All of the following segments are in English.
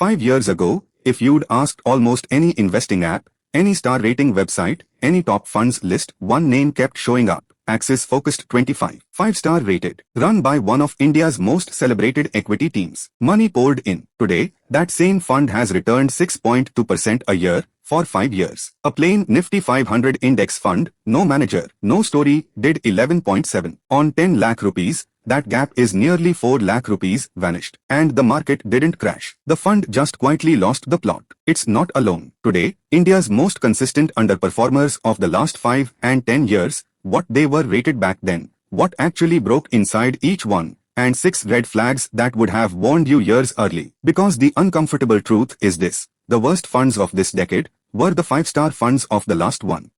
5 years ago, if you'd asked almost any investing app, any star rating website, any top funds list, one name kept showing up. Axis Focused 25. 5-star rated. Run by one of India's most celebrated equity teams. Money poured in. Today, that same fund has returned 6.2% a year for 5 years. A plain Nifty 500 index fund, no manager, no story, did 11.7. On 10 lakh rupees, that gap is nearly 4 lakh rupees vanished. And the market didn't crash. The fund just quietly lost the plot. It's not alone. Today, India's most consistent underperformers of the last 5 and 10 years, what they were rated back then, what actually broke inside each one, and 6 red flags that would have warned you years early. Because the uncomfortable truth is this: the worst funds of this decade were the 5-star funds of the last one.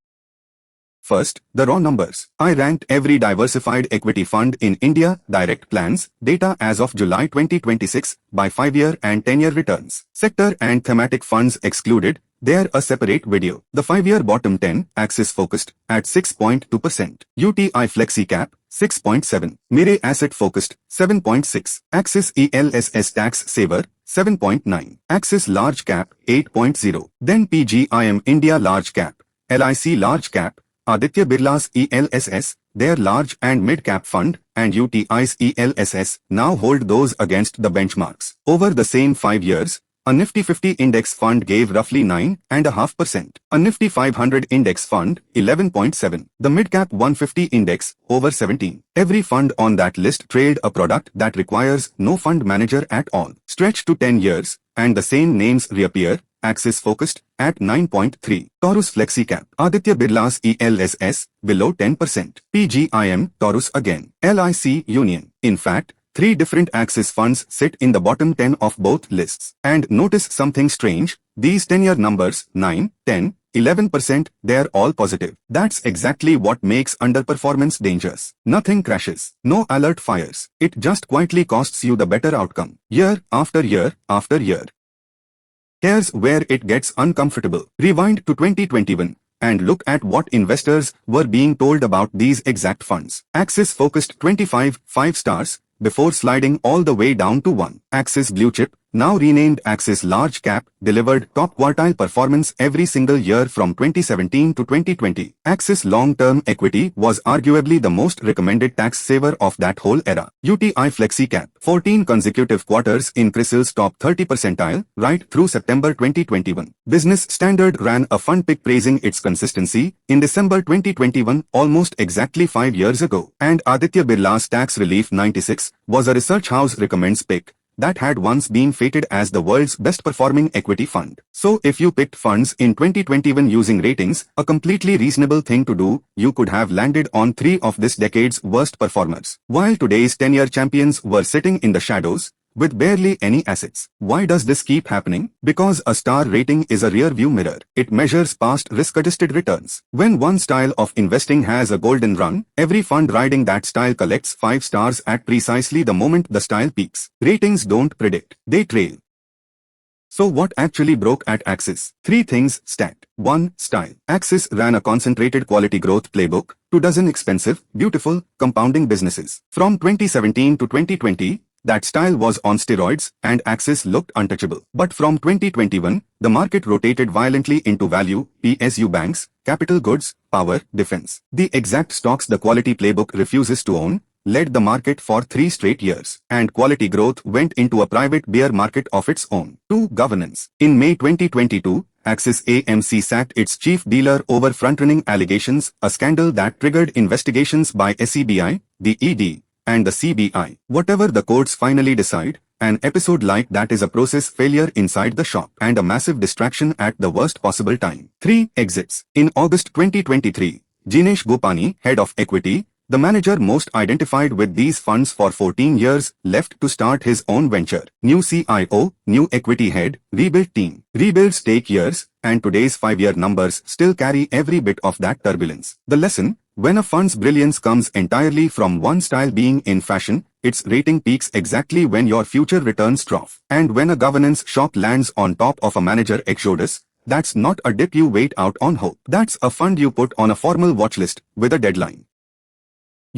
First, the raw numbers. I ranked every diversified equity fund in India, direct plans, data as of July 2026, by 5-year and 10-year returns. Sector and thematic funds excluded, they're a separate video. The 5-year bottom 10, Axis Focused, at 6.2%. UTI Flexi Cap, 6.7. Mere Asset Focused, 7.6. Axis ELSS Tax Saver, 7.9. Axis Large Cap, 8.0. Then PGIM India Large Cap, LIC Large Cap, Aditya Birla's ELSS, their large and mid-cap fund, and UTI's ELSS now hold those against the benchmarks. Over the same 5 years, a Nifty 50 index fund gave roughly 9.5%. A Nifty 500 index fund, 11.7. The mid-cap 150 index, over 17. Every fund on that list trailed a product that requires no fund manager at all. Stretch to 10 years, and the same names reappear. Axis Focused, at 9.3. Taurus Flexi Cap. Aditya Birla's ELSS, below 10%. PGIM, Taurus again. LIC Union. In fact, 3 different Axis funds sit in the bottom 10 of both lists. And notice something strange: these 10-year numbers, 9, 10, 11%, they're all positive. That's exactly what makes underperformance dangerous. Nothing crashes. No alert fires. It just quietly costs you the better outcome. Year after year after year. Here's where it gets uncomfortable. Rewind to 2021 and look at what investors were being told about these exact funds. Axis Focused 25, 5 stars, before sliding all the way down to 1. Axis Blue Chip, now renamed Axis Large Cap, delivered top quartile performance every single year from 2017 to 2020. Axis Long-Term Equity was arguably the most recommended tax saver of that whole era. UTI Flexi Cap, 14 consecutive quarters in CRISIL's top 30 percentile, right through September 2021. Business Standard ran a fund pick praising its consistency in December 2021, almost exactly 5 years ago. And Aditya Birla's Tax Relief 96 was a research house recommends pick that had once been fated as the world's best-performing equity fund. So if you picked funds in 2021 using ratings, a completely reasonable thing to do, you could have landed on 3 of this decade's worst performers. While today's 10-year champions were sitting in the shadows, with barely any assets. Why does this keep happening? Because a star rating is a rear-view mirror. It measures past risk-adjusted returns. When one style of investing has a golden run, every fund riding that style collects 5 stars at precisely the moment the style peaks. Ratings don't predict, they trail. So what actually broke at Axis? 3 things stacked. 1. Style. Axis ran a concentrated quality growth playbook, 24 expensive, beautiful, compounding businesses. From 2017 to 2020, that style was on steroids, and Axis looked untouchable. But from 2021, the market rotated violently into value, PSU banks, capital goods, power, defense. The exact stocks the quality playbook refuses to own led the market for 3 straight years. And quality growth went into a private bear market of its own. 2. Governance. In May 2022, Axis AMC sacked its chief dealer over front-running allegations, a scandal that triggered investigations by SEBI, the ED, and the CBI. Whatever the courts finally decide, an episode like that is a process failure inside the shop and a massive distraction at the worst possible time. 3. Exits. In August 2023, Jinesh Gopani, head of equity, the manager most identified with these funds for 14 years, left to start his own venture. New CIO, new equity head, rebuilt team. Rebuilds take years, and today's 5-year numbers still carry every bit of that turbulence. The lesson: when a fund's brilliance comes entirely from one style being in fashion, its rating peaks exactly when your future returns trough. And when a governance shock lands on top of a manager exodus, that's not a dip you wait out on hope. That's a fund you put on a formal watchlist with a deadline.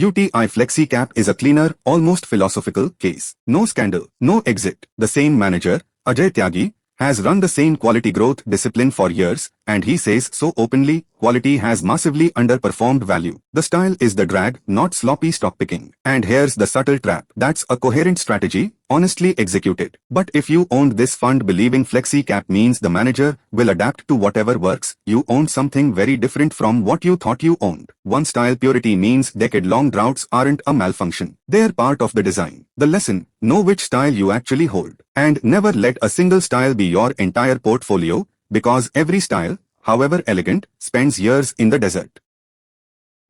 UTI Flexi Cap is a cleaner, almost philosophical case. No scandal, no exit. The same manager, Ajay Tyagi, has run the same quality growth discipline for years, and he says so openly. Quality has massively underperformed value. The style is the drag, not sloppy stock picking. And here's the subtle trap. That's a coherent strategy, honestly executed. But if you owned this fund believing Flexi Cap means the manager will adapt to whatever works, you owned something very different from what you thought you owned. One style purity means decade-long droughts aren't a malfunction. They're part of the design. The lesson: know which style you actually hold. And never let a single style be your entire portfolio, because every style, however elegant, spends years in the desert.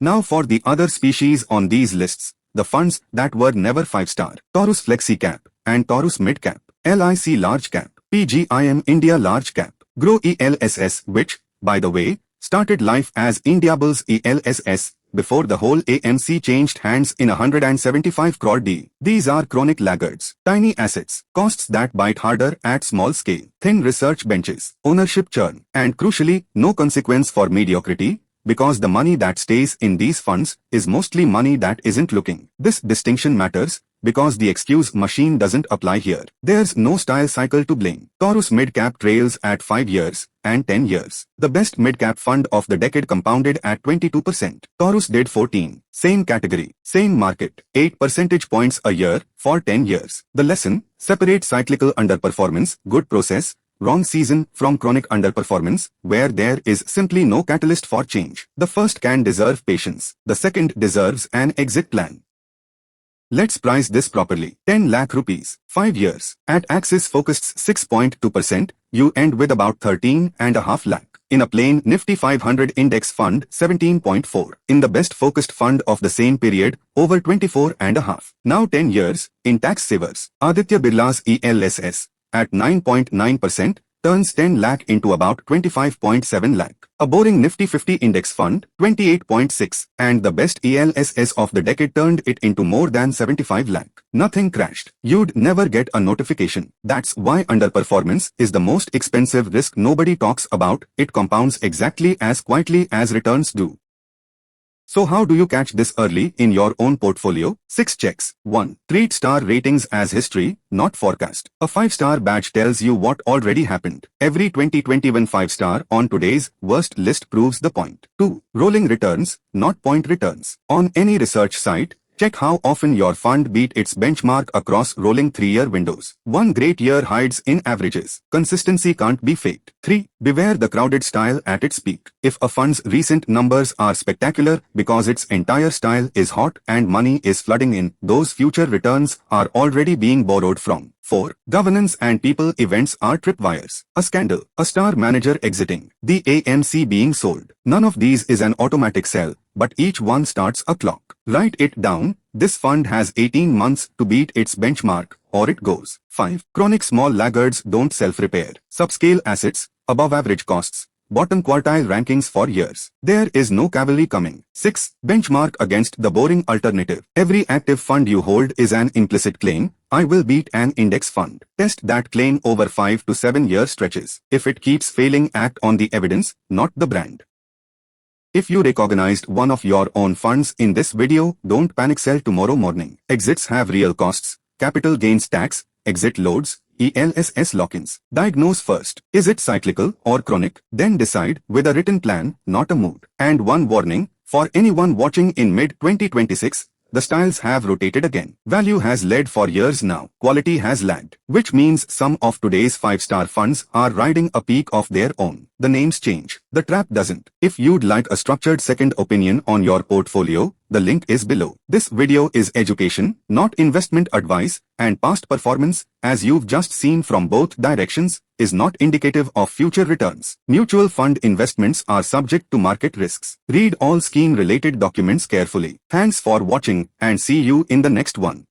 Now for the other species on these lists, the funds that were never 5-star. Taurus Flexi Cap and Taurus Mid Cap, LIC Large Cap, PGIM India Large Cap, Grow ELSS, which, by the way, started life as Indiabulls ELSS before the whole AMC changed hands in a 175 crore deal. These are chronic laggards, tiny assets, costs that bite harder at small scale, thin research benches, ownership churn, and crucially, no consequence for mediocrity, because the money that stays in these funds is mostly money that isn't looking. This distinction matters because the excuse machine doesn't apply here. There's no style cycle to blame. Taurus Mid-Cap trails at 5 years and 10 years. The best mid-cap fund of the decade compounded at 22%. Taurus did 14. Same category, same market, 8 percentage points a year for 10 years. The lesson: separate cyclical underperformance, good process, wrong season, from chronic underperformance, where there is simply no catalyst for change. The first can deserve patience. The second deserves an exit plan. Let's price this properly. 10 lakh rupees, 5 years. At Axis Focused 6.2%, you end with about 13.5 lakh. In a plain Nifty 500 index fund, 17.4. In the best focused fund of the same period, over 24.5. Now 10 years, in tax savers. Aditya Birla's ELSS, at 9.9%, turns 10 lakh into about 25.7 lakh. A boring Nifty 50 index fund, 28.6, and the best ELSS of the decade turned it into more than 75 lakh. Nothing crashed. You'd never get a notification. That's why underperformance is the most expensive risk nobody talks about. It compounds exactly as quietly as returns do. So how do you catch this early in your own portfolio? 6 checks. 1. Treat star ratings as history, not forecast. A 5-star badge tells you what already happened. Every 2021 5-star on today's worst list proves the point. 2. Rolling returns, not point returns. On any research site, check how often your fund beat its benchmark across rolling 3-year windows. One great year hides in averages. Consistency can't be faked. 3. Beware the crowded style at its peak. If a fund's recent numbers are spectacular because its entire style is hot and money is flooding in, those future returns are already being borrowed from. 4. Governance and people events are tripwires. A scandal, a star manager exiting, the AMC being sold. None of these is an automatic sell, but each one starts a clock. Write it down. This fund has 18 months to beat its benchmark, or it goes. 5. Chronic small laggards don't self-repair. Subscale assets, above average costs, bottom quartile rankings for years. There is no cavalry coming. 6. Benchmark against the boring alternative. Every active fund you hold is an implicit claim: I will beat an index fund. Test that claim over 5 to 7 year stretches. If it keeps failing, act on the evidence, not the brand. If you recognized one of your own funds in this video, don't panic sell tomorrow morning. Exits have real costs, capital gains tax, exit loads, ELSS lock-ins. Diagnose first. Is it cyclical or chronic? Then decide with a written plan, not a mood. And one warning, for anyone watching in mid-2026, the styles have rotated again. Value has led for years now. Quality has lagged. Which means some of today's 5-star funds are riding a peak of their own. The names change. The trap doesn't. If you'd like a structured second opinion on your portfolio, the link is below. This video is education, not investment advice, and past performance, as you've just seen from both directions, is not indicative of future returns. Mutual fund investments are subject to market risks. Read all scheme-related documents carefully. Thanks for watching, and see you in the next one.